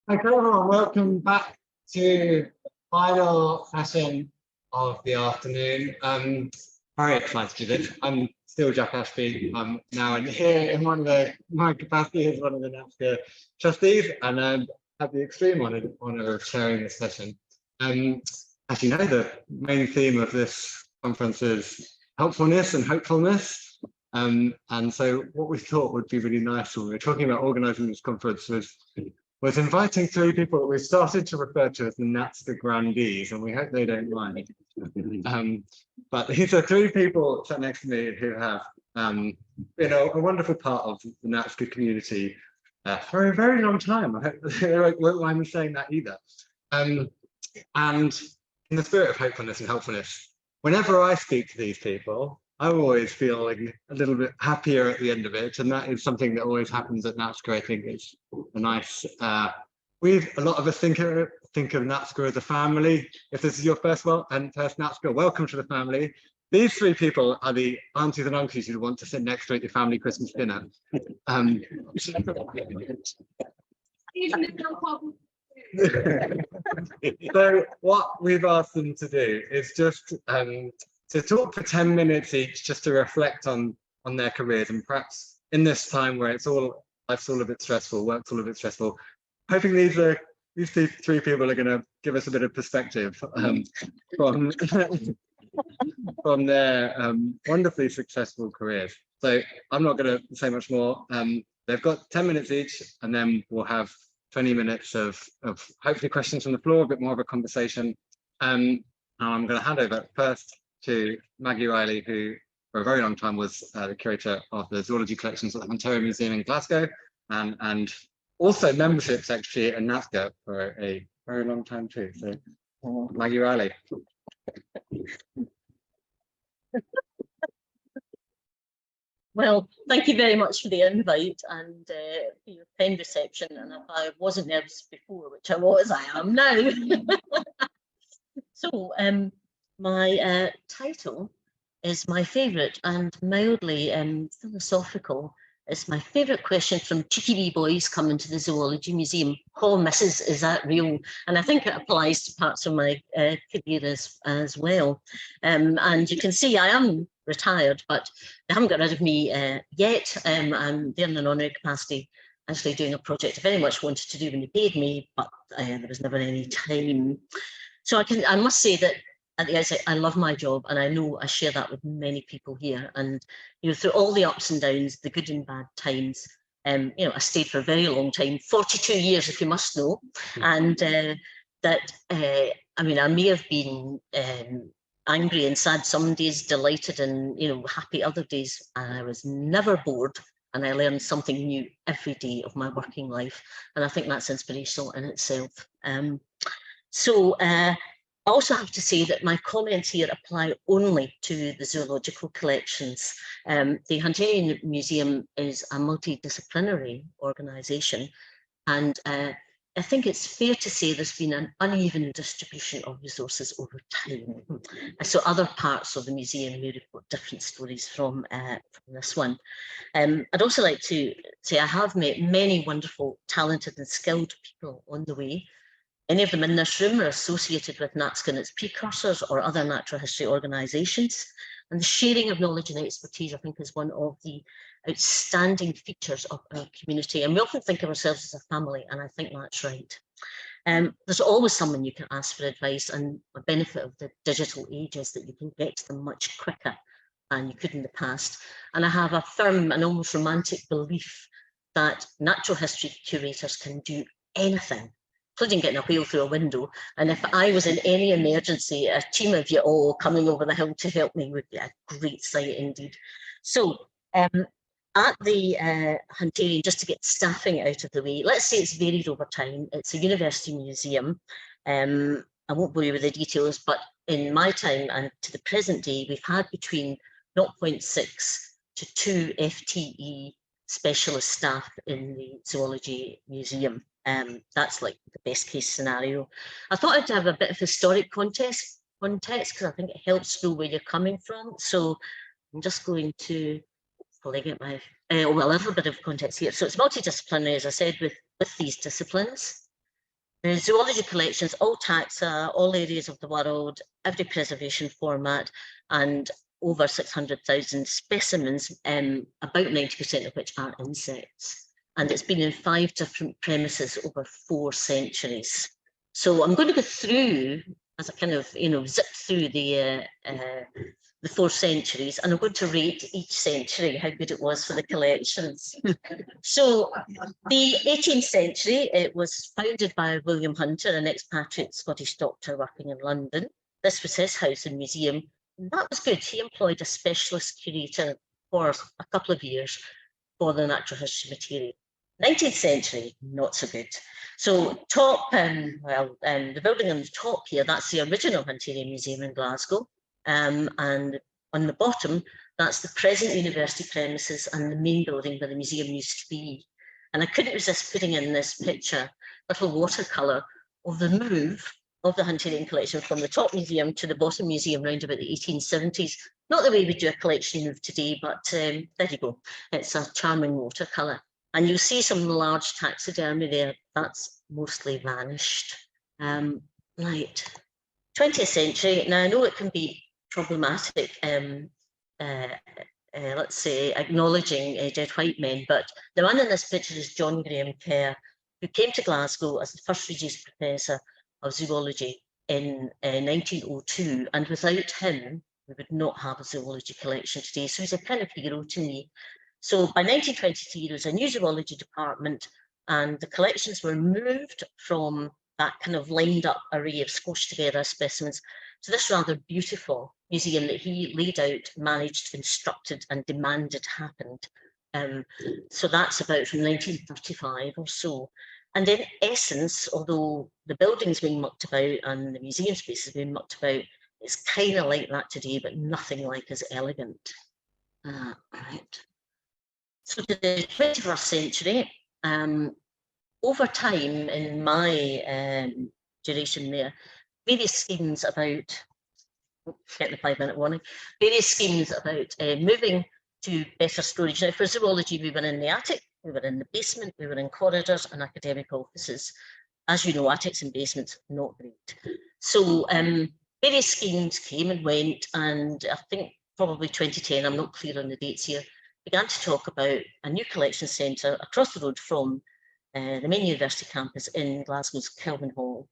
Okay, everyone, welcome back to the final session of the afternoon. Very excited to do this. I'm still Jack Ashby. I'm now here in my capacity as one of the NatSCA trustees, and I have the extreme honour of chairing this session. As you know, the main theme of this conference is helpfulness and hopefulness. And so what we thought would be really nice when we were talking about organising this conference was inviting three people that we've started to refer to as the NatSCA grandees, and we hope they don't mind. But these are three people sat next to me who have been a wonderful part of the NatSCA community for a very long time. I hope they won't mind me saying that either. And in the spirit of hopefulness and helpfulness, whenever I speak to these people, I always feel like a little bit happier at the end of it, and that is something that always happens at NatSCA. I think it's a nice. A lot of us think of NatSCA as a family. If this is your first NatSCA, welcome to the family. These three people are the aunties and uncles you want to sit next to at your family Christmas dinner. So what we've asked them to do is just to talk for 10 minutes each, just to reflect on their careers, and perhaps in this time where life's all a bit stressful, work's all a bit stressful, hoping these three people are going to give us a bit of perspective from their wonderfully successful careers. So I'm not going to say much more. They've got 10 minutes each, and then we'll have 20 minutes of hopefully questions from the floor, a bit more of a conversation. I'm going to hand over first to Maggie Reilly, who for a very long time was the curator of the zoology collections at the Hunterian Museum in Glasgow, and also membership secretary at NatSCA for a very long time too. So Maggie Reilly. Well, thank you very much for the invite and for your kind reception. And if I wasn't nervous before, which I was, I am now. So my title is my favourite and mildly philosophical. It's my favourite question from cheeky wee boys coming to the Zoology Museum. Oh, Mrs, is that real? And I think it applies to parts of my career as well. And you can see I am retired, but they haven't got rid of me yet. I'm there in an honorary capacity, actually doing a project I very much wanted to do when they paid me, but there was never any time. So I must say that at the outset, I love my job, and I know I share that with many people here. And through all the ups and downs, the good and bad times, I stayed for a very long time, 42 years, if you must know. And I may have been angry and sad some days, delighted and happy other days, and I was never bored, and I learned something new every day of my working life, and I think that's inspirational in itself. I also have to say that my comments here apply only to the zoological collections. The Hunterian Museum is a multidisciplinary organisation, and I think it's fair to say there's been an uneven distribution of resources over time. So other parts of the museum may report different stories from this one. I'd also like to say I have met many wonderful, talented and skilled people on the way. Any of them in this room are associated with NatSCA and its precursors or other natural history organisations. And the sharing of knowledge and expertise, I think, is one of the outstanding features of our community. And we often think of ourselves as a family, and I think that's right. There's always someone you can ask for advice, and the benefit of the digital age is that you can get to them much quicker than you could in the past. And I have a firm and almost romantic belief that natural history curators can do anything, including getting a whale through a window. And if I was in any emergency, a team of you all coming over the hill to help me would be a great sight indeed. So at the Hunterian, just to get staffing out of the way, let's say it's varied over time. It's a university museum. I won't bore you with the details, but in my time and to the present day, we've had between 0.6 to 2 FTE specialist staff in the Zoology Museum. That's like the best case scenario. I thought I'd have a bit of historic context because I think it helps know where you're coming from. So I'm just going to get my a little bit of context here. So it's multidisciplinary, as I said, with these disciplines. The zoology collections, all taxa, all areas of the world, every preservation format, and over 600,000 specimens, about 90% of which are insects. And it's been in 5 different premises over 4 centuries. So I'm going to go through, as a kind of, zip through the 4 centuries, and I'm going to rate each century how good it was for the collections. So the 18th century, it was founded by William Hunter, an expatriate Scottish doctor working in London. This was his house and museum. And that was good. He employed a specialist curator for a couple of years for the natural history material. 19th century, not so good. So top, the building on the top here, that's the original Hunterian Museum in Glasgow. And on the bottom, that's the present university premises and the main building where the museum used to be. And I couldn't resist putting in this picture, little watercolour of the move of the Hunterian collection from the top museum to the bottom museum around about the 1870s. Not the way we do a collection move today, but there you go. It's a charming watercolour. And you'll see some large taxidermy there. That's mostly vanished. Right. 20th century. Now, I know it can be problematic, let's say, acknowledging dead white men, but the man in this picture is John Graham Kerr, who came to Glasgow as the first Regius Professor of Zoology in 1902, and without him, we would not have a zoology collection today. So he's a kind of hero to me. So by 1923, there was a new zoology department, and the collections were moved from that kind of lined up array of squashed together specimens to this rather beautiful museum that he laid out, managed, instructed, and demanded happened. So that's about from 1935 or so. And in essence, although the building's being mucked about and the museum space is being mucked about, it's kind of like that today, but nothing like as elegant. Right. So to the 21st century, over time in my duration there, various schemes about, get the 5-minute warning, various schemes about moving to better storage. Now for zoology, we were in the attic, we were in the basement, we were in corridors and academic offices. As you know, attics and basements, not great. So various schemes came and went, and I think probably 2010, I'm not clear on the dates here, began to talk about a new collection centre across the road from the main university campus in Glasgow's Crimmen Hall.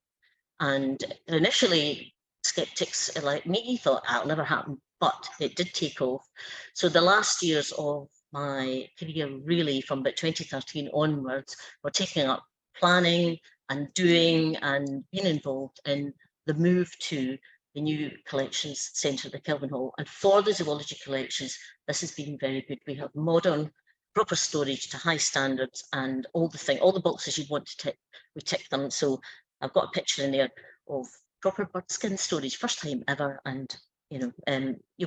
And initially, skeptics like me thought that'll never happen, but it did take off. So the last years of my career, really from about 2013 onwards, were taking up planning and doing and being involved in the move to the new collections centre at the Crimmen Hall. And for the zoology collections, this has been very good. We have modern, proper storage to high standards, and all the boxes you want to tick, we tick them. So I've got a picture in there of proper bird skin storage, first time ever, and you'll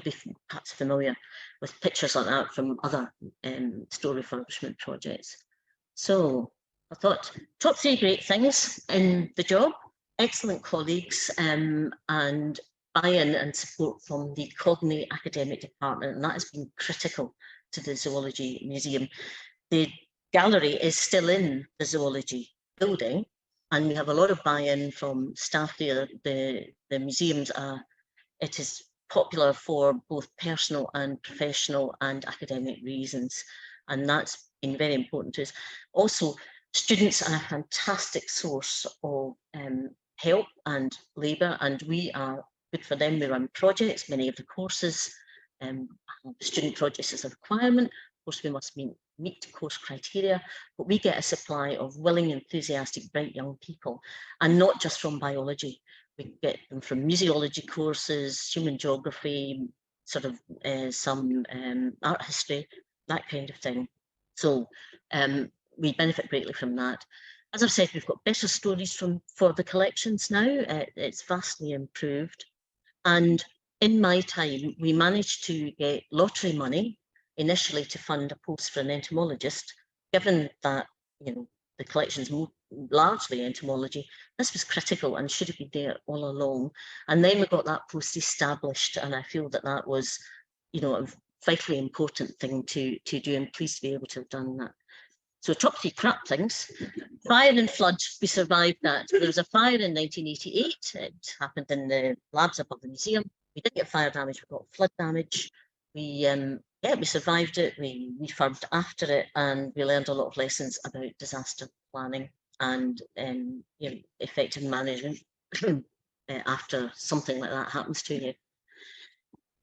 be perhaps familiar with pictures like that from other store refurbishment projects. So I thought top 3 great things in the job: excellent colleagues and buy-in and support from the Cogney Academic Department, and that has been critical to the Zoology Museum. The gallery is still in the Zoology building, and we have a lot of buy-in from staff there. The museums are, it is popular for both personal and professional and academic reasons, and that's been very important to us. Also, students are a fantastic source of help and labour, and we are good for them. We run projects, many of the courses, student projects as a requirement. Of course, we must meet course criteria, but we get a supply of willing, enthusiastic, bright young people, and not just from biology. We get them from museology courses, human geography, sort of some art history, that kind of thing. So we benefit greatly from that. As I've said, we've got better storage for the collections now. It's vastly improved. And in my time, we managed to get lottery money initially to fund a post for an entomologist, given that the collection's largely entomology. This was critical and should have been there all along. And then we got that post established, and I feel that that was, a vitally important thing to do, and pleased to be able to have done that. So top three crap things. Fire and flood, we survived that. There was a fire in 1988. It happened in the labs above the museum. We didn't get fire damage, we got flood damage. We survived it, we refurbed after it, and we learned a lot of lessons about disaster planning and effective management after something like that happens to you.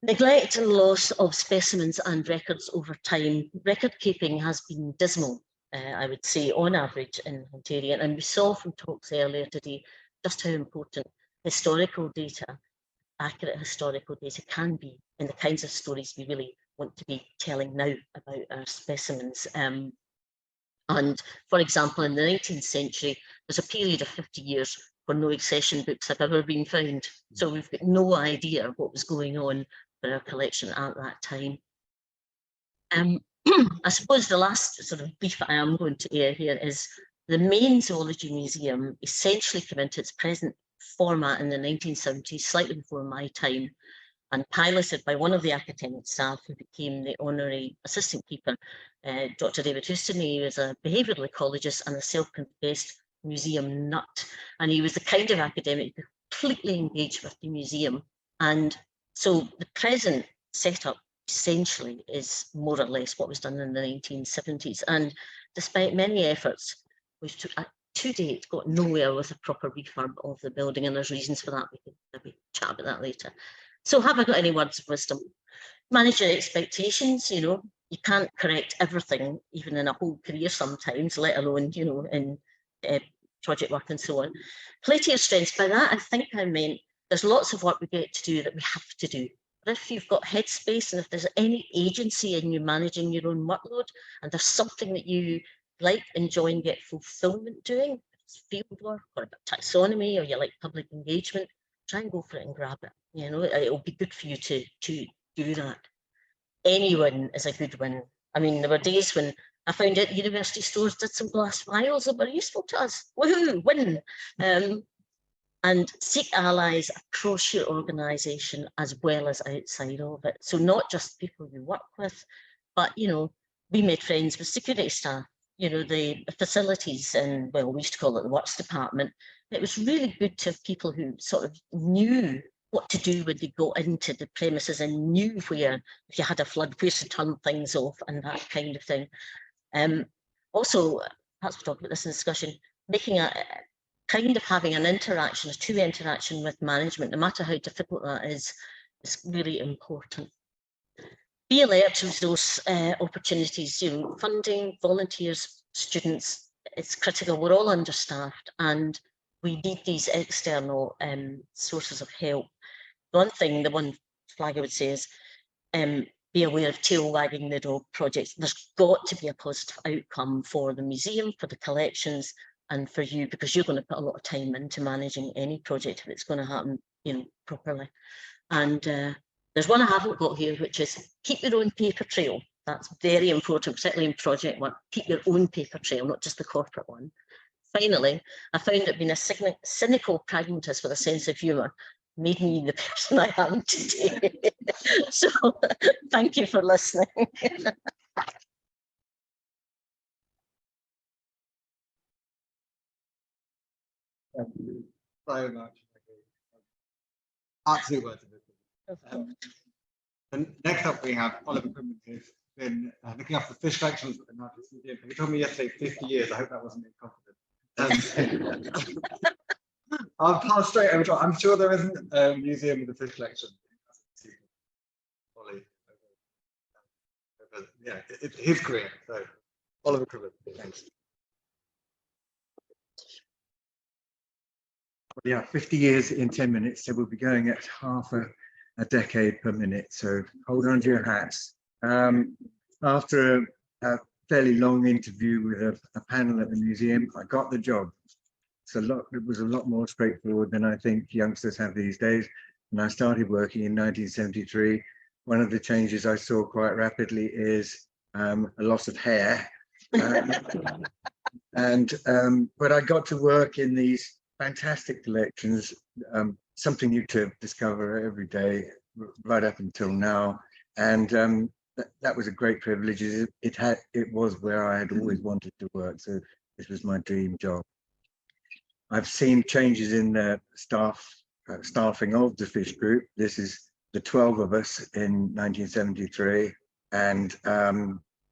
Neglect and loss of specimens and records over time. Record keeping has been dismal, I would say, on average in Hunterian, and we saw from talks earlier today just how important historical data, accurate historical data, can be in the kinds of stories we really want to be telling now about our specimens. And for example, in the 19th century, there's a period of 50 years where no accession books have ever been found. So we've got no idea what was going on for our collection at that time. I suppose the last sort of brief I am going to air here is the main zoology museum essentially came into its present format in the 1970s, slightly before my time, and piloted by one of the academic staff who became the honorary assistant keeper, Dr. David Houston. He was a behavioural ecologist and a self-confessed museum nut. And he was the kind of academic who completely engaged with the museum. And so the present setup essentially is more or less what was done in the 1970s. And despite many efforts, we've to date got nowhere with a proper refurb of the building, and there's reasons for that. We can maybe chat about that later. So have I got any words of wisdom? Manage your expectations. You can't correct everything, even in a whole career sometimes, let alone, in project work and so on. Play to your strengths. By that, I think I meant there's lots of work we get to do that we have to do. But if you've got headspace and if there's any agency in you managing your own workload, and there's something that you like, enjoy and get fulfillment doing, if it's field work or about taxonomy, or you like public engagement, try and go for it and grab it. It'll be good for you to do that. Anyone is a good win. I mean, there were days when I found out university stores did some glass vials that were useful to us. Woohoo, win! And seek allies across your organisation as well as outside of it. So not just people you work with, but, we made friends with security staff, the facilities, and well, we used to call it the works department. It was really good to have people who sort of knew what to do when they got into the premises and knew where, if you had a flood, where to turn things off and that kind of thing. Also, perhaps we'll talk about this in discussion, making having an interaction, a true interaction with management, no matter how difficult that is really important. Be alert to those opportunities, funding, volunteers, students, it's critical. We're all understaffed and we need these external sources of help. The one flag I would say is be aware of tail wagging the dog projects. There's got to be a positive outcome for the museum, for the collections, and for you, because you're going to put a lot of time into managing any project if it's going to happen, properly. And there's one I haven't got here, which is keep your own paper trail. That's very important, particularly in project work. Keep your own paper trail, not just the corporate one. Finally, I found that being a cynical pragmatist with a sense of humour made me the person I am today. So thank you for listening. Thank you so much. Absolute words of wisdom. And next up, we have Oliver Crimmen, who's been looking after fish collections at the NatSCA Museum. He told me yesterday 50 years. I hope that wasn't inconfident. I'll pass straight over to. I'm sure there isn't a museum with a fish collection. Yeah, it's his career. So, Oliver Crimmen, thanks. Yeah, 50 years in 10 minutes, so we'll be going at half a decade per minute, so hold on to your hats. After a fairly long interview with a panel at the museum, I got the job. It was a lot more straightforward than I think youngsters have these days. And I started working in 1973. One of the changes I saw quite rapidly is a loss of hair. But I got to work in these fantastic collections, something new to discover every day, right up until now. And that was a great privilege. It was where I had always wanted to work, so this was my dream job. I've seen changes in the staffing of the fish group. This is the 12 of us in 1973, and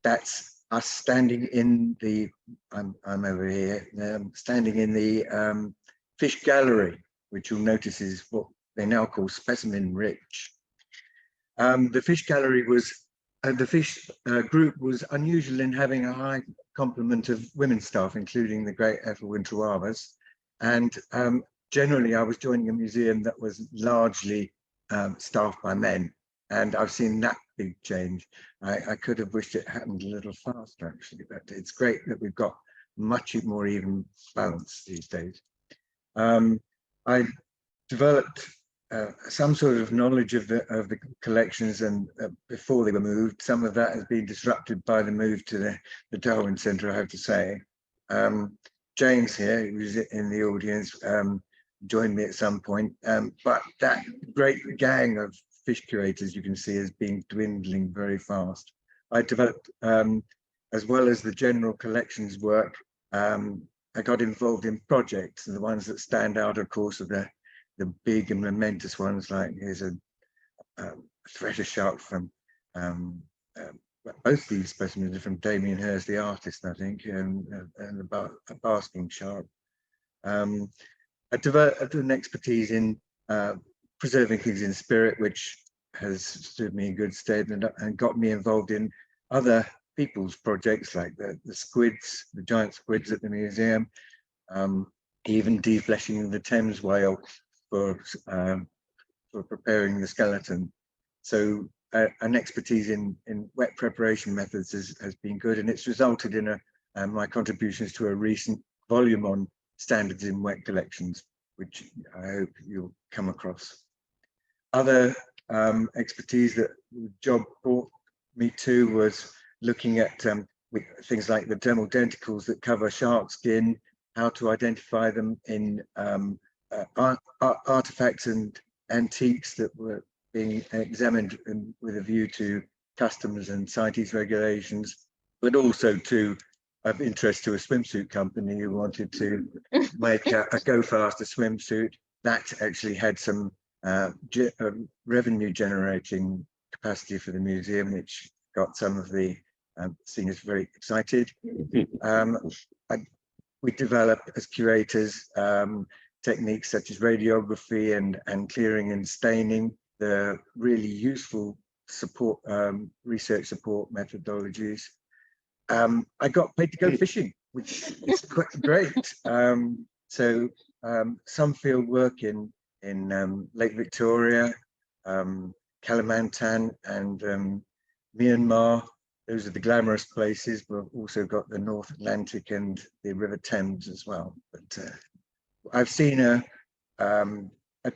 that's us standing in the, I'm over here, standing in the fish gallery, which you'll notice is what they now call specimen rich. The fish gallery was, the fish group was unusual in having a high complement of women staff, including the great Ethel Winter-Wabers. And generally, I was joining a museum that was largely staffed by men. And I've seen that big change. I could have wished it happened a little faster, actually, but it's great that we've got much more even balance these days. I developed some sort of knowledge of the collections, and before they were moved, some of that has been disrupted by the move to the Darwin Centre, I have to say. James here, who's in the audience, joined me at some point, but that great gang of fish curators you can see has been dwindling very fast. I developed, as well as the general collections work, I got involved in projects, and the ones that stand out, of course, are the big and momentous ones, like here's a threader shark from both these specimens are from Damien Hirst, the artist, I think, and a basking shark. I developed an expertise in preserving things in spirit, which has stood me in good stead and got me involved in other people's projects, like the squids, the giant squids at the museum, even defleshing the Thames whale for preparing the skeleton. So an expertise in wet preparation methods has been good, and it's resulted in my contributions to a recent volume on standards in wet collections, which I hope you'll come across. Other expertise that the job brought me to was looking at things like the dermal denticles that cover shark skin, how to identify them in artifacts and antiques that were being examined with a view to customs and CITES regulations, but also of interest to a swimsuit company who wanted to make a go faster swimsuit that actually had some revenue generating capacity for the museum, which got some of the seniors very excited. We developed as curators techniques such as radiography and clearing and staining, the really useful support research support methodologies. I got paid to go fishing, which is quite great. So some field work in Lake Victoria, Kalimantan, and Myanmar. Those are the glamorous places. We've also got the North Atlantic and the River Thames as well. But I've seen a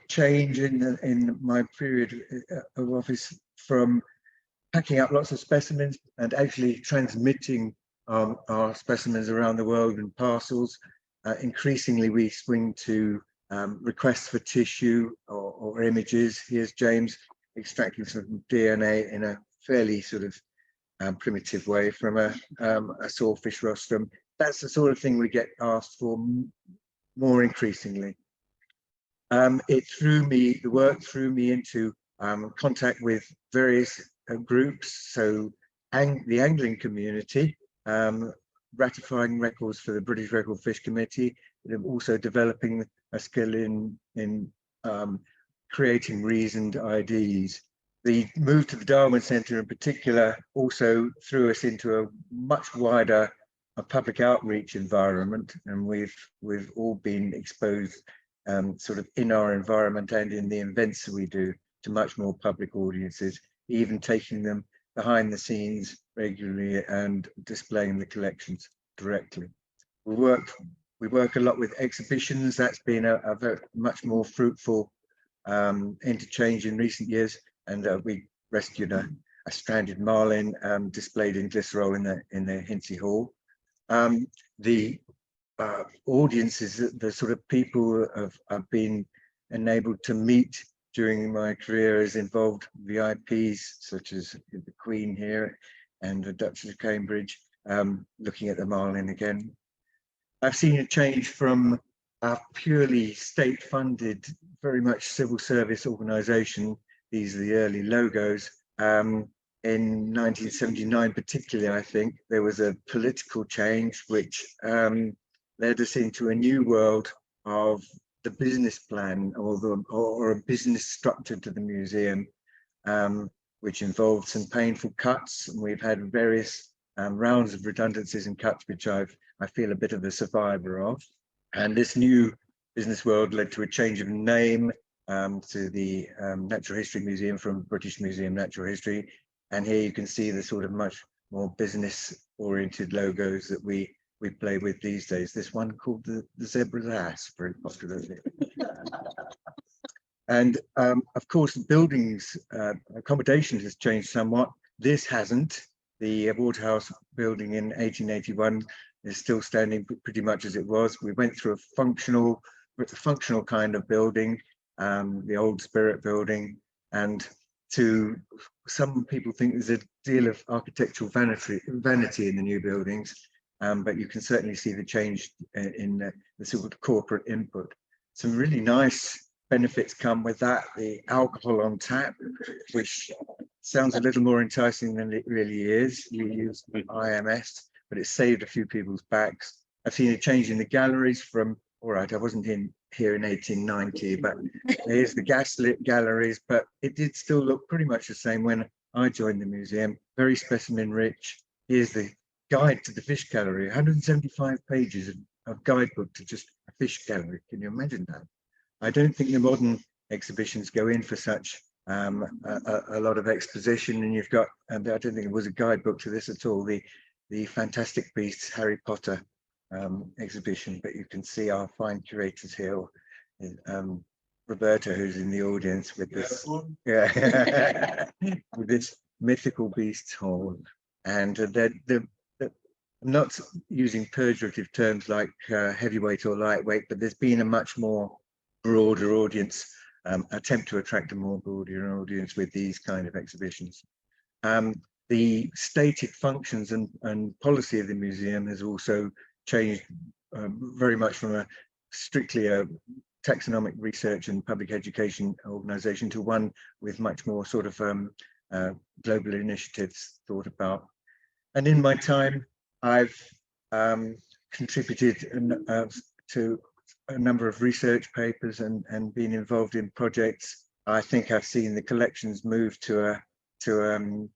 change in my period of office from packing up lots of specimens and actually transmitting our specimens around the world in parcels. Increasingly, we swing to requests for tissue or images. Here's James extracting some DNA in a fairly sort of primitive way from a sawfish rostrum. That's the sort of thing we get asked for more increasingly. The work threw me into contact with various groups. So the angling community, ratifying records for the British Record Fish Committee, and also developing a skill in creating reasoned IDs. The move to the Darwin Centre in particular also threw us into a much wider public outreach environment, and we've all been exposed sort of in our environment and in the events that we do to much more public audiences, even taking them behind the scenes regularly and displaying the collections directly. We work a lot with exhibitions. That's been a very much more fruitful interchange in recent years, and we rescued a stranded marlin displayed in glycerol in the Hinsey Hall. The audiences, the sort of people have been enabled to meet during my career has involved VIPs such as the Queen here and the Duchess of Cambridge, looking at the Marlin again. I've seen a change from a purely state-funded, very much civil service organisation. These are the early logos. In 1979 particularly, I think, there was a political change which led us into a new world of the business plan or a business structure to the museum, which involved some painful cuts. And we've had various rounds of redundancies and cuts, which I feel a bit of a survivor of. And this new business world led to a change of name to the Natural History Museum from British Museum Natural History. And here you can see the sort of much more business-oriented logos that we play with these days. This one called the zebra's ass, very popular. And of course, the buildings, accommodation has changed somewhat. This hasn't. The Waterhouse building in 1881 is still standing pretty much as it was. We went through a functional kind of building, the old Spirit building, and to some people think there's a deal of architectural vanity in the new buildings, but you can certainly see the change in the sort of corporate input. Some really nice benefits come with that. The alcohol on tap, which sounds a little more enticing than it really is. You use IMS, but it saved a few people's backs. I've seen a change in the galleries from, all right, I wasn't here in 1890, but here's the gaslit galleries, but it did still look pretty much the same when I joined the museum, very specimen rich. Here's the guide to the fish gallery, 175 pages of guidebook to just a fish gallery. Can you imagine that? I don't think the modern exhibitions go in for such a lot of exposition, and you've got, and I don't think it was a guidebook to this at all, the Fantastic Beasts Harry Potter exhibition, but you can see our fine curators here, Roberta, who's in the audience with this, with this mythical beasts hall, and I'm not using pejorative terms like heavyweight or lightweight, but there's been a much more broader audience, attempt to attract a more broader audience with these kind of exhibitions. The stated functions and policy of the museum has also changed very much from a strictly a taxonomic research and public education organization to one with much more sort of global initiatives thought about. And in my time, I've contributed to a number of research papers and been involved in projects. I think I've seen the collections move to an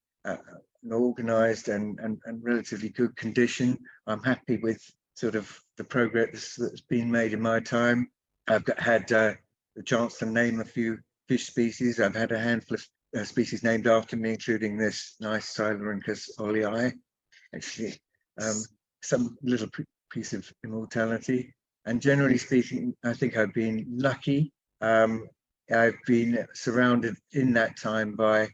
organized and relatively good condition. I'm happy with sort of the progress that's been made in my time. I've had the chance to name a few fish species. I've had a handful of species named after me, including this nice Silurincus olii, actually some little piece of immortality. And generally speaking, I think I've been lucky. I've been surrounded in that time by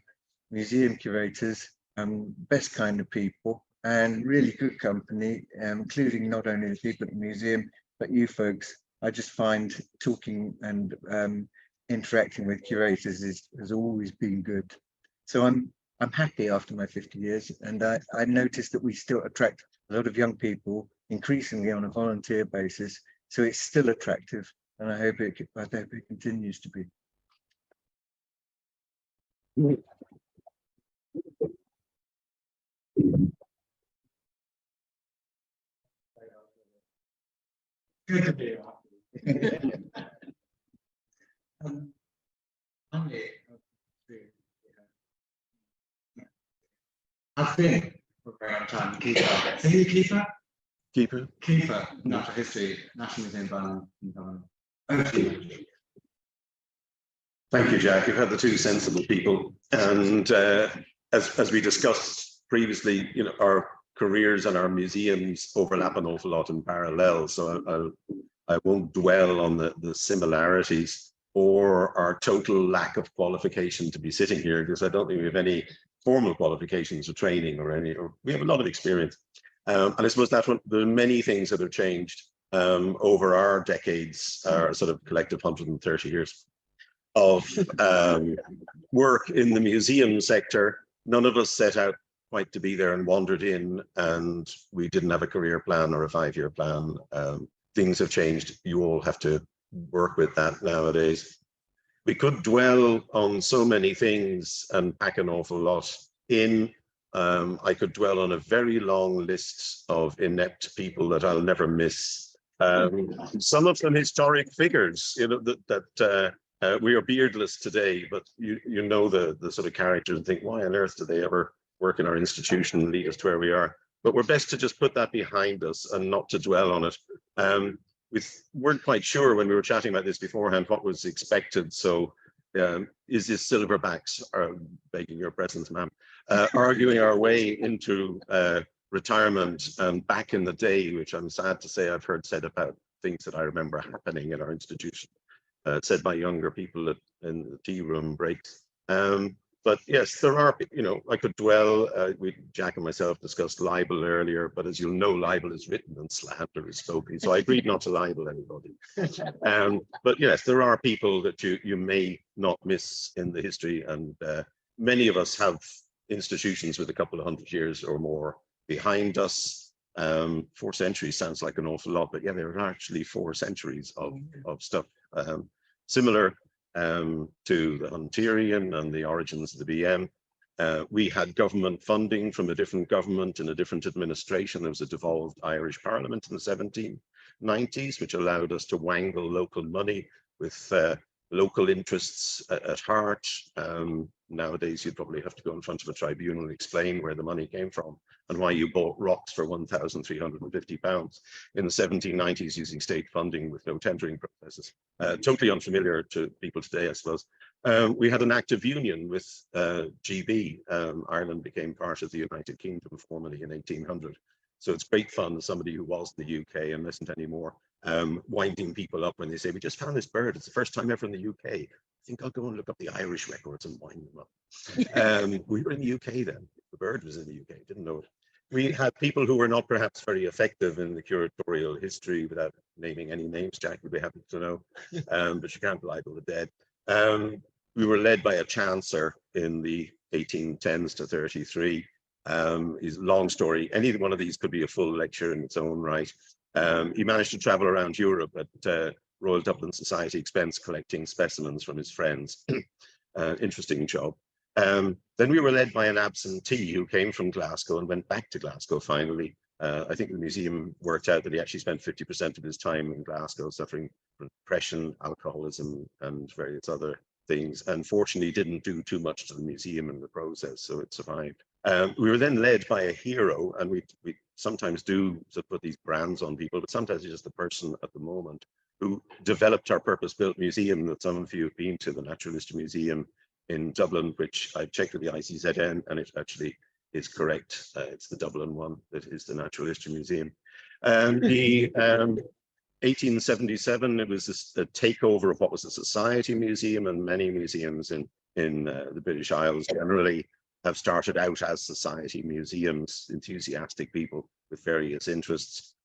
museum curators, best kind of people, and really good company, including not only the people at the museum, but you folks. I just find talking and interacting with curators has always been good. So I'm happy after my 50 years, and I noticed that we still attract a lot of young people, increasingly on a volunteer basis. So it's still attractive, and I hope it continues to be. Good to be here. I've been for a very long time keeper. Are you a keeper? Keeper, Natural History, National Museum, Bun. Thank you, Jack. You've had the two sensible people, and as we discussed previously, you know, our careers and our museums overlap an awful lot in parallel. So I won't dwell on the similarities or our total lack of qualification to be sitting here, because I don't think we have any formal qualifications or training or we have a lot of experience. And I suppose that's one, there are many things that have changed over our decades, our sort of collective 130 years. of work in the museum sector. None of us set out quite to be there and wandered in, and we didn't have a career plan or a 5-year plan. Things have changed. You all have to work with that nowadays. We could dwell on so many things and pack an awful lot in. I could dwell on a very long list of inept people that I'll never miss. Some of them historic figures, you know, that we are beardless today, but you know the sort of characters and think, why on earth do they ever work in our institution and lead us to where we are? But we're best to just put that behind us and not to dwell on it. We weren't quite sure when we were chatting about this beforehand what was expected. So is this Silverbacks, begging your presence, ma'am, arguing our way into retirement and back in the day, which I'm sad to say I've heard said about things that I remember happening in our institution, said by younger people in the tea room breaks. But yes, there are, you know, I could dwell, Jack and myself discussed libel earlier, but as you'll know, libel is written and slander is spoken. So I agreed not to libel anybody. But yes, there are people that you may not miss in the history. And many of us have institutions with a couple of 100 years or more behind us. 4 centuries sounds like an awful lot, but yeah, there are actually 4 centuries of stuff. Similar to the Hunterian and the origins of the BM. We had government funding from a different government in a different administration. There was a devolved Irish Parliament in the 1790s, which allowed us to wangle local money with local interests at heart. Nowadays, you'd probably have to go in front of a tribunal and explain where the money came from and why you bought rocks for £1,350 in the 1790s using state funding with no tendering processes. Totally unfamiliar to people today, I suppose. We had an active union with GB. Ireland became part of the United Kingdom formally in 1800. So it's great fun as somebody who was in the UK and isn't anymore, winding people up when they say, we just found this bird. It's the first time ever in the UK. I think I'll go and look up the Irish records and wind them up. We were in the UK then. The bird was in the UK, didn't know it. We had people who were not perhaps very effective in the curatorial history, without naming any names, Jack would be happy to know, but you can't libel the dead. We were led by a chancellor in the 1810s to 33. Is a long story. Any one of these could be a full lecture in its own right. He managed to travel around Europe at Royal Dublin Society expense, collecting specimens from his friends. Interesting job. Then we were led by an absentee who came from Glasgow and went back to Glasgow finally. I think the museum worked out that he actually spent 50% of his time in Glasgow suffering from depression, alcoholism, and various other things. Unfortunately, didn't do too much to the museum in the process, so it survived. We were then led by a hero, and we sometimes do put these brands on people, but sometimes it's just the person at the moment who developed our purpose-built museum that some of you have been to, the Natural History Museum in Dublin, which I checked with the ICZN, and it actually is correct. It's the Dublin one that is the Natural History Museum. The 1877, it was a takeover of what was a society museum, and many museums in the British Isles generally have started out as society museums, enthusiastic people with various interests.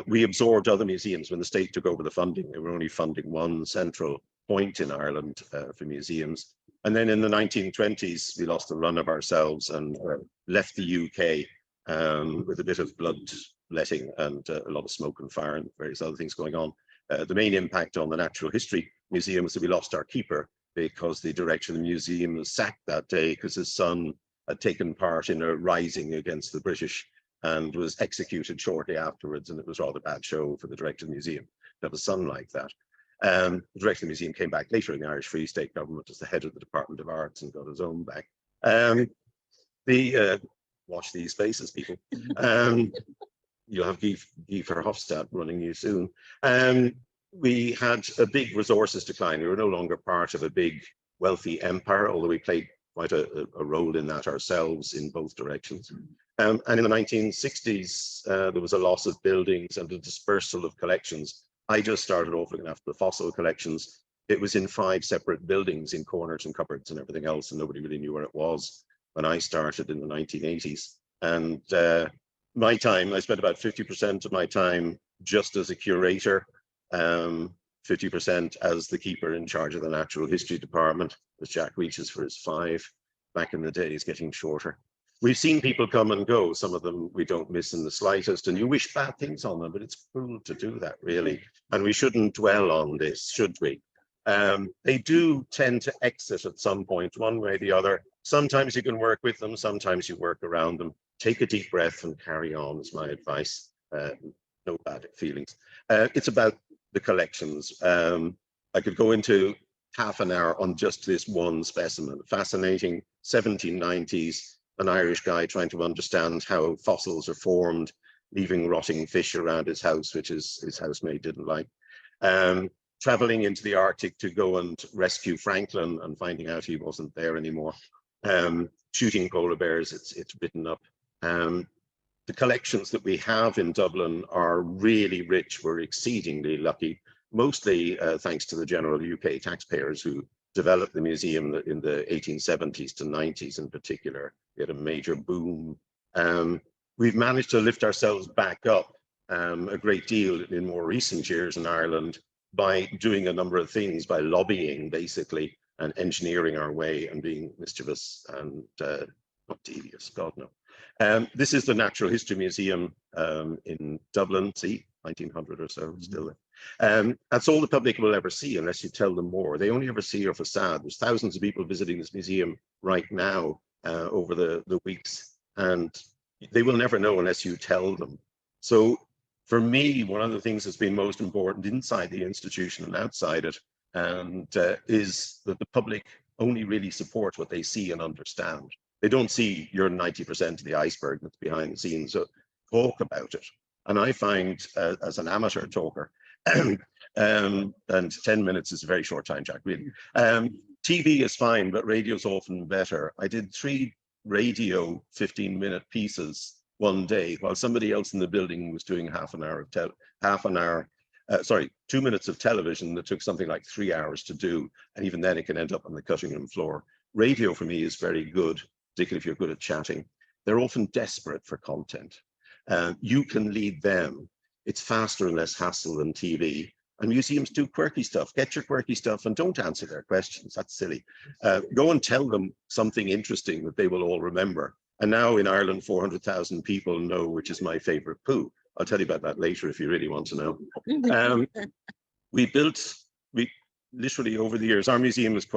We absorbed other museums when the state took over the funding. They were only funding one central point in Ireland for museums. And then in the 1920s, we lost the run of ourselves and left the UK with a bit of bloodletting and a lot of smoke and fire and various other things going on. The main impact on the Natural History Museum was that we lost our keeper, because the director of the museum was sacked that day because his son had taken part in a rising against the British and was executed shortly afterwards. And it was a rather bad show for the director of the museum to have a son like that. The director of the museum came back later in the Irish Free State government as the head of the Department of Arts and got his own back. Watch these spaces, people. You'll have Guy Verhofstadt running you soon. We had a big resources decline. We were no longer part of a big wealthy empire, although we played quite a role in that ourselves in both directions. And in the 1960s, there was a loss of buildings and a dispersal of collections. I just started off looking after the fossil collections. It was in 5 separate buildings in corners and cupboards and everything else, and nobody really knew where it was when I started in the 1980s. And my time, I spent about 50% of my time just as a curator, 50% as the keeper in charge of the natural history department, as Jack reaches for his 5. Back in the day, is getting shorter. We've seen people come and go. Some of them we don't miss in the slightest, and you wish bad things on them, but it's cruel to do that, really. And we shouldn't dwell on this, should we? They do tend to exit at some point, one way or the other. Sometimes you can work with them, sometimes you work around them. Take a deep breath and carry on, is my advice. No bad feelings. It's about the collections. I could go into half an hour on just this one specimen. Fascinating, 1790s, an Irish guy trying to understand how fossils are formed, leaving rotting fish around his house, which his housemaid didn't like. Traveling into the Arctic to go and rescue Franklin and finding out he wasn't there anymore. Shooting polar bears, it's written up. The collections that we have in Dublin are really rich. We're exceedingly lucky, mostly thanks to the general UK taxpayers who developed the museum in the 1870s to 90s in particular. We had a major boom. We've managed to lift ourselves back up a great deal in more recent years in Ireland by doing a number of things, by lobbying basically and engineering our way and being mischievous and not devious, God no. This is the Natural History Museum in Dublin, see, 1900 or so, still there. That's all the public will ever see unless you tell them more. They only ever see your facade. There's thousands of people visiting this museum right now over the weeks, and they will never know unless you tell them. So for me, one of the things that's been most important inside the institution and outside it is that the public only really support what they see and understand. They don't see your 90% of the iceberg that's behind the scenes, so talk about it. And I find as an amateur talker, and 10 minutes is a very short time, Jack, really. TV is fine, but radio is often better. I did 3 radio 15-minute pieces one day while somebody else in the building was doing 2 minutes of television that took something like 3 hours to do. And even then it can end up on the cutting room floor. Radio for me is very good, particularly if you're good at chatting. They're often desperate for content. You can lead them. It's faster and less hassle than TV. And museums do quirky stuff. Get your quirky stuff and don't answer their questions. That's silly. Go and tell them something interesting that they will all remember. And now in Ireland, 400,000 people know which is my favorite poo. I'll tell you about that later if you really want to know. We literally over the years, our museum is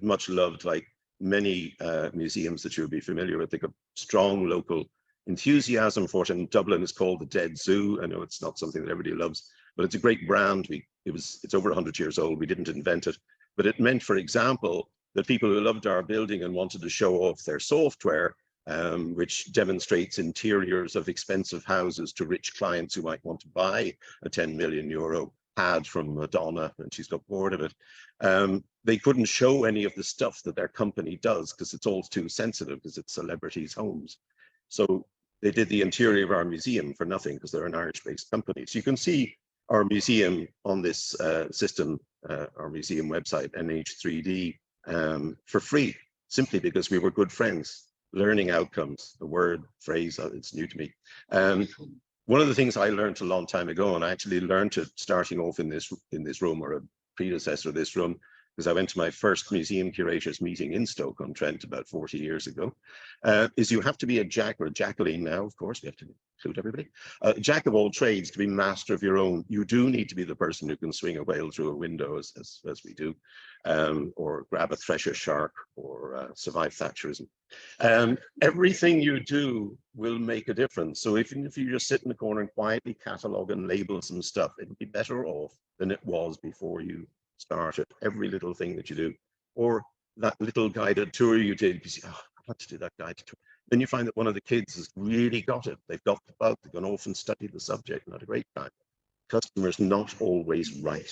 much loved, like many museums that you'll be familiar with. They've got strong local enthusiasm for it. In Dublin, it's called the Dead Zoo. I know it's not something that everybody loves, but it's a great brand. It's over 100 years old. We didn't invent it, but it meant, for example, that people who loved our building and wanted to show off their software, which demonstrates interiors of expensive houses to rich clients who might want to buy a 10 million euro pad from Madonna, and she's got bored of it. They couldn't show any of the stuff that their company does because it's all too sensitive because it's celebrities' homes. So they did the interior of our museum for nothing because they're an Irish-based company. So you can see our museum on this system, our museum website, NH3D, for free, simply because we were good friends. Learning outcomes, the word, phrase, it's new to me. One of the things I learned a long time ago, and I actually learned it starting off in this room, or a predecessor of this room, because I went to my first museum curators meeting in Stoke-on-Trent about 40 years ago, is you have to be a Jack, or a Jacqueline now, of course, we have to include everybody, Jack of all trades to be master of your own. You do need to be the person who can swing a whale through a window, as we do, or grab a thresher shark, or survive Thatcherism. Everything you do will make a difference. So even if you just sit in the corner and quietly catalog and label some stuff, it'll be better off than it was before you started. Every little thing that you do, or that little guided tour you did, you say, oh, I want to do that guided tour. Then you find that one of the kids has really got it. They've got the bug, they've gone off and studied the subject and had a great time. Customers not always right.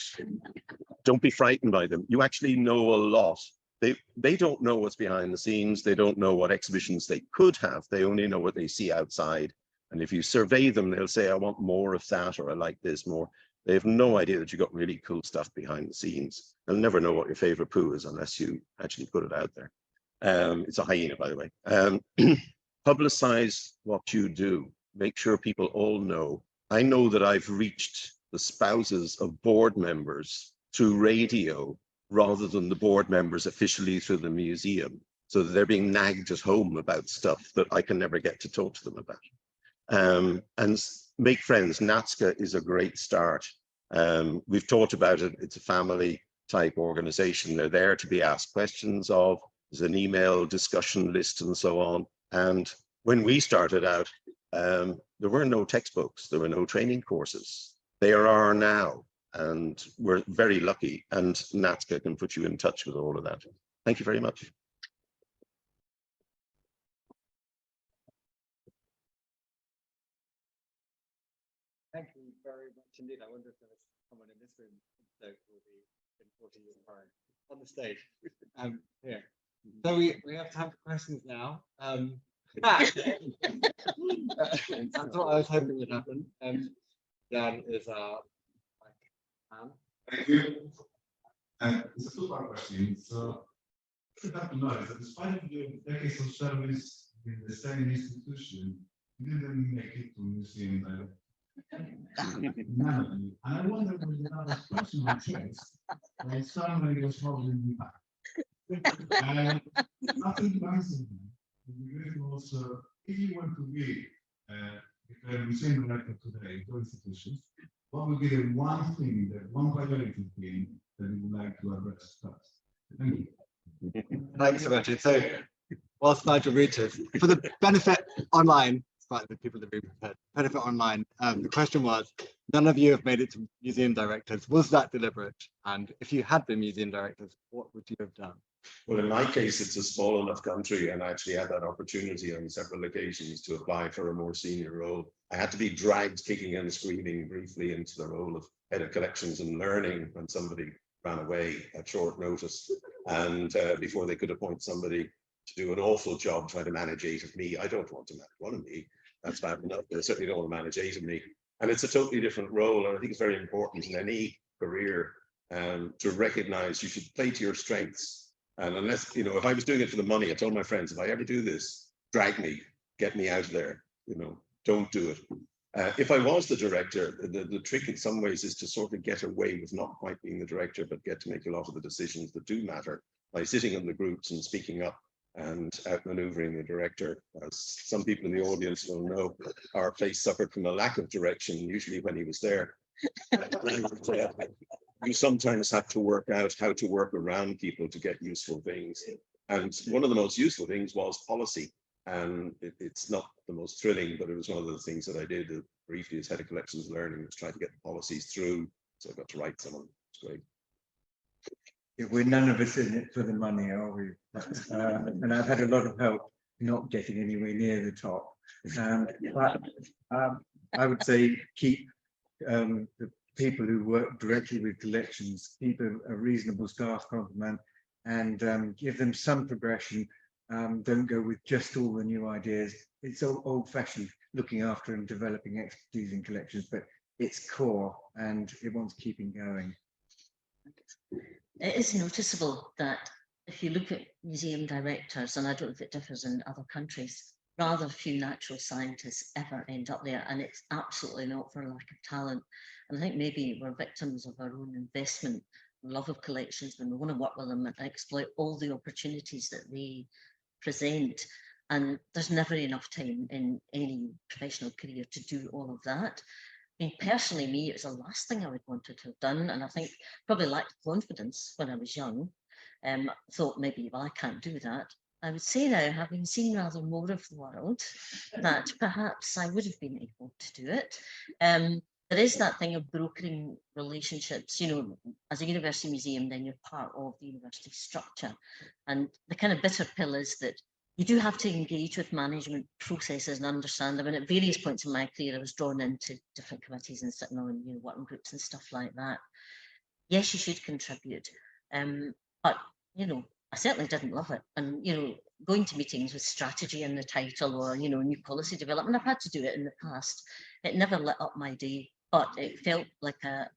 Don't be frightened by them. You actually know a lot. They don't know what's behind the scenes. They don't know what exhibitions they could have. They only know what they see outside. And if you survey them, they'll say, I want more of that, or I like this more. They have no idea that you've got really cool stuff behind the scenes. They'll never know what your favorite poo is unless you actually put it out there. It's a hyena, by the way. Publicize what you do. Make sure people all know. I know that I've reached the spouses of board members through radio rather than the board members officially through the museum, so that they're being nagged at home about stuff that I can never get to talk to them about. And make friends. NatSCA is a great start. We've talked about it. It's a family type organization. They're there to be asked questions of. There's an email discussion list and so on. And when we started out, there were no textbooks, there were no training courses. There are now, and we're very lucky, and NatSCA can put you in touch with all of that. Thank you very much. Thank you very much indeed. I wonder if there was someone in this room that will be in 40 years time on the stage. Here. So we have time for questions now. That's what I was hoping would happen. Dan is our man. Thank you. It's a two-part question. So, what you have to know is that despite your decades of service in the same institution, you didn't make it to museum director. None of you. And I wonder whether you have a personal choice when somebody was holding you back. And after you answer that, it would be great to also, if you want to be a museum director today, for institutions, what would be the one thing, the one priority thing that you would like to address first? Thank you. Thanks so much. So, whilst Nigel reaches, for the benefit online, despite the people that are being prepared, benefit online, the question was, none of you have made it to museum directors. Was that deliberate? And if you had been museum directors, what would you have done? Well, in my case, it's a small enough country, and I actually had that opportunity on several occasions to apply for a more senior role. I had to be dragged kicking and screaming briefly into the role of head of collections and learning when somebody ran away at short notice, and before they could appoint somebody to do an awful job trying to manage 8 of me. I don't want to manage 1 of me. That's bad enough, but I certainly don't want to manage 8 of me. And it's a totally different role, and I think it's very important in any career to recognize you should play to your strengths. And unless, you know, if I was doing it for the money, I told my friends, if I ever do this, drag me, get me out of there, you know, don't do it. If I was the director, the trick in some ways is to sort of get away with not quite being the director, but get to make a lot of the decisions that do matter by sitting in the groups and speaking up and outmaneuvering the director. As some people in the audience will know, our place suffered from a lack of direction, usually when he was there. You sometimes have to work out how to work around people to get useful things. And one of the most useful things was policy. And it's not the most thrilling, but it was one of the things that I did briefly as head of collections learning, was try to get the policies through. So I got to write some of them. It's great. Yeah, we're none of us in it for the money, are we? And I've had a lot of help not getting anywhere near the top. But I would say keep the people who work directly with collections, keep a reasonable staff complement, and give them some progression. Don't go with just all the new ideas. It's old-fashioned looking after and developing expertise in collections, but it's core and it wants keeping going. It is noticeable that if you look at museum directors, and I don't know if it differs in other countries, rather few natural scientists ever end up there, and it's absolutely not for a lack of talent. And I think maybe we're victims of our own investment, love of collections, when we want to work with them and exploit all the opportunities that they present. And there's never enough time in any professional career to do all of that. I mean, personally, me, it was the last thing I would wanted to have done. And I think probably lacked confidence when I was young. Thought maybe, well, I can't do that. I would say now, having seen rather more of the world, that perhaps I would have been able to do it. There is that thing of brokering relationships, you know, as a university museum, then you're part of the university structure. And the kind of bitter pill is that you do have to engage with management processes and understand them. And at various points in my career, I was drawn into different committees and sitting on, you know, working groups and stuff like that. Yes, you should contribute. But, you know, I certainly didn't love it. And, you know, going to meetings with strategy in the title or, you know, new policy development, I've had to do it in the past. It never lit up my day, but it felt like a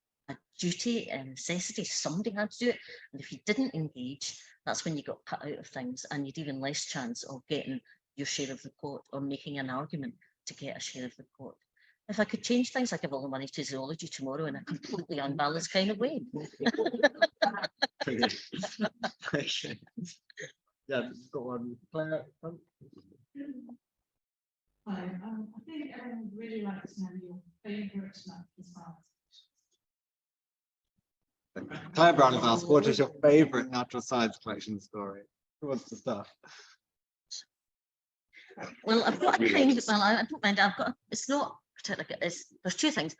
duty and necessity. Somebody had to do it. And if you didn't engage, that's when you got cut out of things, and you'd even less chance of getting your share of the court or making an argument to get a share of the court. if I could change things, I'd give all the money to zoology tomorrow in a completely unbalanced kind of way. Brilliant. Okay. Yeah, just got one. Claire. Hi, I think everyone would really like to know your favourite natural science. Claire Brown has asked, what is your favourite natural science collection story? Who wants to start? Well, I've got a kind of, well, I don't mind, I've got, it's not particularly, there's two things.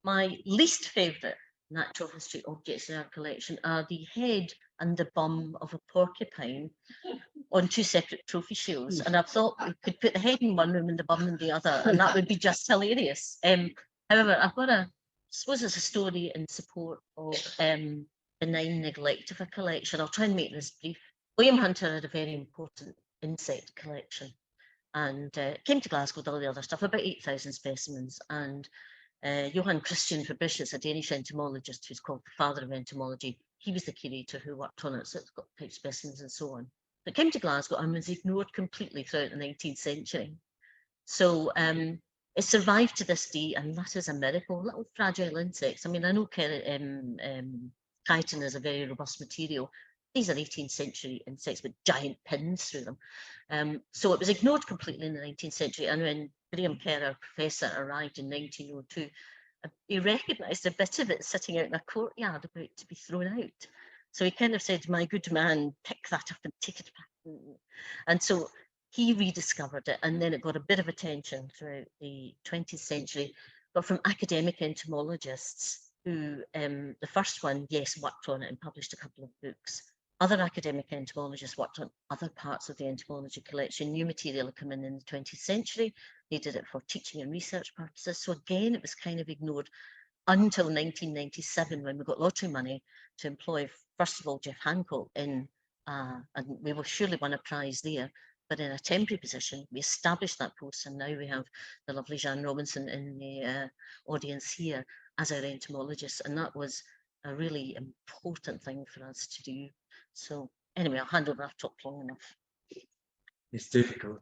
My least favourite natural history objects in our collection are the head and the bum of a porcupine on two separate trophy shields. And I've thought we could put the head in one room and the bum in the other, and that would be just hilarious. However, I've got I suppose it's a story in support of benign neglect of a collection. I'll try and make this brief. William Hunter had a very important insect collection, and came to Glasgow with all the other stuff, about 8,000 specimens. And Johann Christian Fabricius, a Danish entomologist who's called the father of entomology, he was the curator who worked on it, so it's got type specimens and so on. It came to Glasgow and was ignored completely throughout the 19th century. So it survived to this day, and that is a miracle. Little fragile insects. I mean, I know chitin is a very robust material. These are 18th century insects with giant pins through them. So it was ignored completely in the 19th century. And when Graham Kerr, our professor, arrived in 1902, he recognised a bit of it sitting out in a courtyard about to be thrown out. So he kind of said, my good man, pick that up and take it back. And so he rediscovered it, and then it got a bit of attention throughout the 20th century, but from academic entomologists who, the first one, yes, worked on it and published a couple of books. Other academic entomologists worked on other parts of the entomology collection. New material had come in the 20th century. They did it for teaching and research purposes. So again, it was kind of ignored until 1997, when we got lottery money to employ, first of all, Jeff Hancock in, and we will surely win a prize there, but in a temporary position. We established that post, and now we have the lovely Jeanne Robinson in the audience here as our entomologist, and that was a really important thing for us to do. So anyway, I'll hand over. I've talked long enough. It's difficult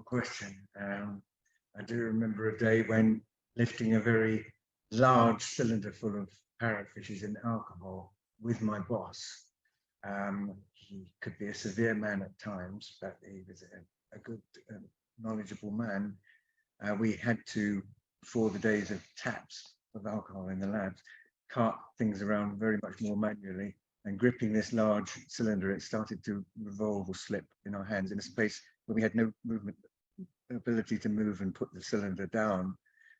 question. I do remember a day when lifting a very large cylinder full of parrotfishes in alcohol with my boss. He could be a severe man at times, but he was a good, knowledgeable man. We had to, before the days of taps of alcohol in the labs, cart things around very much more manually, and gripping this large cylinder, it started to revolve or slip in our hands in a space where we had no ability to move and put the cylinder down.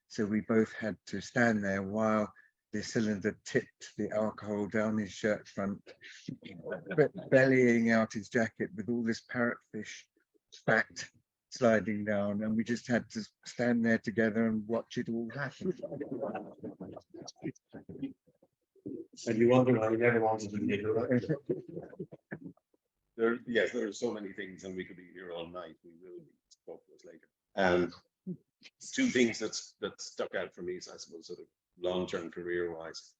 So we both had to stand there while the cylinder tipped the alcohol down his shirt front, bellying out his jacket with all this parrotfish fat sliding down, and we just had to stand there together and watch it all happen. And you wonder why you never wanted to be here. Yes, there are so many things, and we could be here all night. We will talk to us later. Two things that stuck out for me, I suppose, sort of long-term career-wise.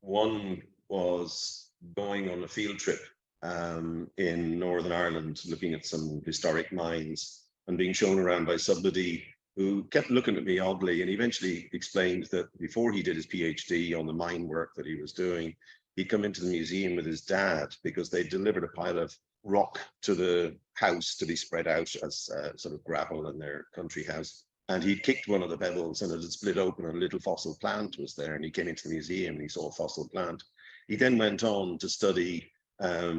One was going on a field trip in Northern Ireland, looking at some historic mines and being shown around by somebody who kept looking at me oddly, and eventually explained that before he did his PhD on the mine work that he was doing, he'd come into the museum with his dad because they delivered a pile of rock to the house to be spread out as sort of gravel in their country house. And he kicked one of the pebbles and it had split open, and a little fossil plant was there. And he came into the museum and he saw a fossil plant. He then went on to study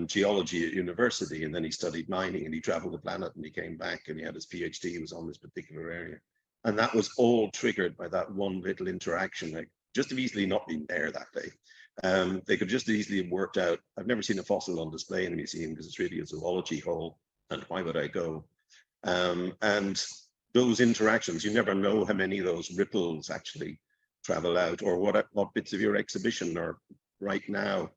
geology at university, and then he studied mining, and he traveled the planet, and he came back and he had his PhD. He was on this particular area. And that was all triggered by that one little interaction. Like, just have easily not been there that day. They could just easily have worked out, I've never seen a fossil on display in a museum because it's really a zoology hall, and why would I go? And those interactions, you never know how many of those ripples actually travel out, or what bits of your exhibition are right now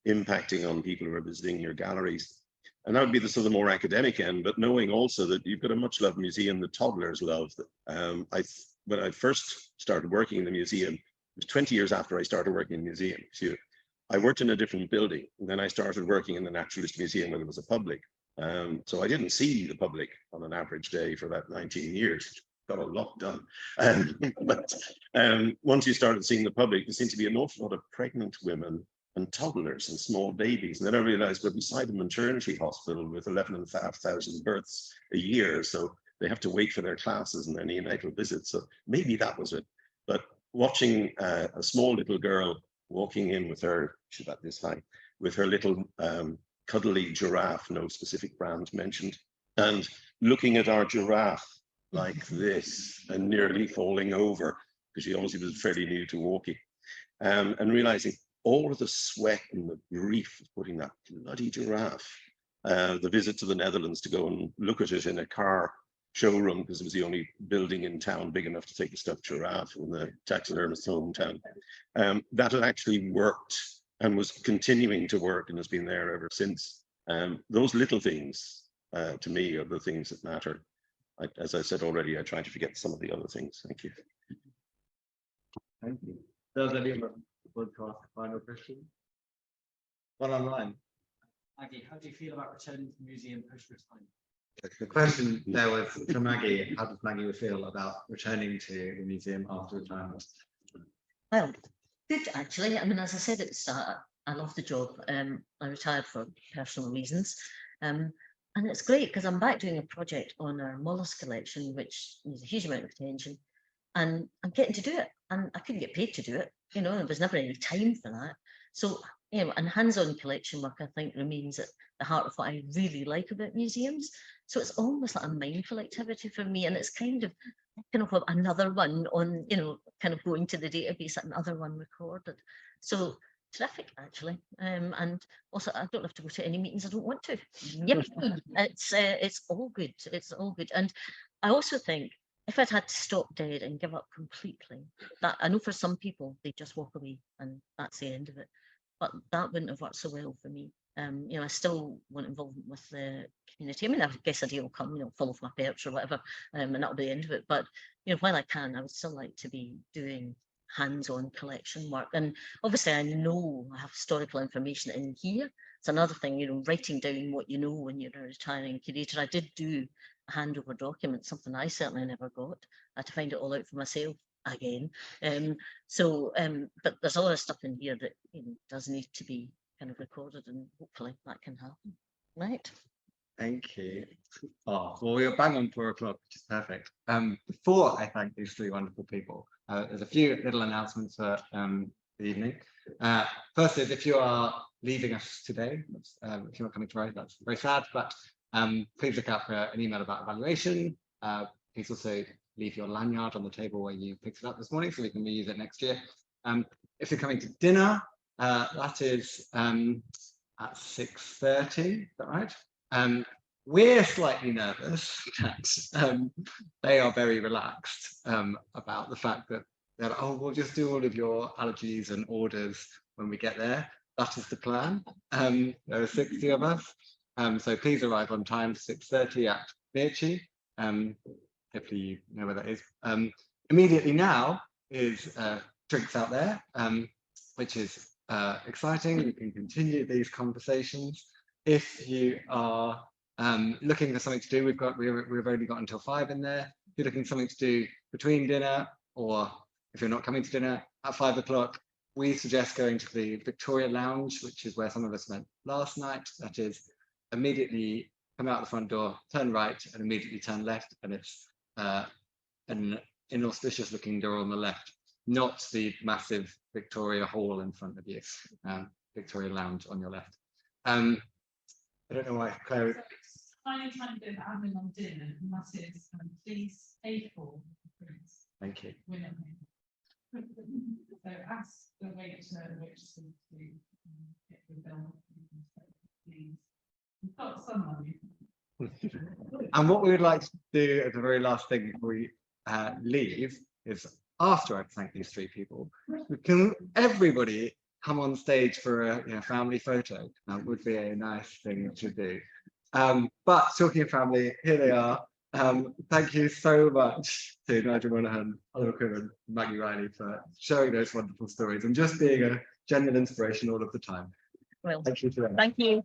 impacting on people who are visiting your galleries. And that would be the sort of more academic end, but knowing also that you've got a much loved museum that toddlers love. When I first started working in the museum, it was 20 years after I started working in the museum. So I worked in a different building, and then I started working in the Naturalist Museum when it was a public. So I didn't see the public on an average day for about 19 years. got a lot done. But once you started seeing the public, there seemed to be an awful lot of pregnant women and toddlers and small babies. And then I realized we're beside a maternity hospital with 11,500 births a year. So they have to wait for their classes and their neonatal visits. So maybe that was it. But watching a small little girl walking in with her, she's about this high, with her little cuddly giraffe, no specific brand mentioned, and looking at our giraffe like this and nearly falling over, because she obviously was fairly new to walking, and realizing all of the sweat and the grief of putting that bloody giraffe, the visit to the Netherlands to go and look at it in a car showroom, because it was the only building in town big enough to take a stuffed giraffe in the taxidermist's hometown, that had actually worked and was continuing to work and has been there ever since. Those little things, to me, are the things that matter. As I said already, I try to forget some of the other things. Thank you. Thank you. Does anyone want to ask a final question? One online. Maggie, how do you feel about returning to the museum post-retirement? The question there was for Maggie. How does Maggie feel about returning to the museum after retirement? Well, good actually. I mean, as I said at the start, I love the job. I retired for personal reasons. And it's great because I'm back doing a project on our mollusk collection, which needs a huge amount of attention. And I'm getting to do it. And I couldn't get paid to do it. You know, there was never any time for that. So, you know, and hands-on collection work, I think, remains at the heart of what I really like about museums. So it's almost like a mindful activity for me. And it's kind of another one on, you know, kind of going to the database, another one recorded. So terrific, actually. And also, I don't have to go to any meetings I don't want to. Yep, it's all good. It's all good. And I also think if I'd had to stop dead and give up completely, that I know for some people they just walk away and that's the end of it. But that wouldn't have worked so well for me. You know, I still want involvement with the community. I mean, I guess a day will come, you know, fall off my perch or whatever, and that'll be the end of it. But you know, while I can, I would still like to be doing hands-on collection work. And obviously, I know I have historical information in here. It's another thing, you know, writing down what you know when you're a retiring curator. I did do a handover document, something I certainly never got. I had to find it all out for myself again. But there's a lot of stuff in here that, you know, does need to be kind of recorded, and hopefully that can happen. Right. Thank you. Oh, well, we're bang on 4 o'clock, which is perfect. Before I thank these 3 wonderful people, there's a few little announcements for the evening. First is, if you are leaving us today, if you're not coming tomorrow, that's very sad, but please look out for an email about evaluation. Please also leave your lanyard on the table where you picked it up this morning so we can reuse it next year. If you're coming to dinner, that is at 6:30, is that right? We're slightly nervous that they are very relaxed about the fact that they're like, oh, we'll just do all of your allergies and orders when we get there. That is the plan. There are 60 of us. So please arrive on time, 6:30 at Reilly. Hopefully you know where that is. Immediately now is drinks out there, which is exciting. We can continue these conversations. If you are looking for something to do, we've only got until 5 in there. If you're looking for something to do between dinner, or if you're not coming to dinner at 5 o'clock, we suggest going to the Victoria Lounge, which is where some of us went last night. That is immediately come out the front door, turn right, and immediately turn left, and it's an inauspicious looking door on the left, not the massive Victoria Hall in front of you. Victoria Lounge on your left. I don't know why Claire. Tiny bit of admin on dinner, and that is please pay for the drinks. Thank you. So ask the waiter to get the bill, please. We've got some money. And what we would like to do as the very last thing before we leave is, after I thank these 3 people, can everybody come on stage for a family photo? That would be a nice thing to do. But talking of family, here they are. Thank you so much to Nigel Monaghan, Crimmen, Maggie Reilly for sharing those wonderful stories and just being a genuine inspiration all of the time. Well, thank you to them. thank you.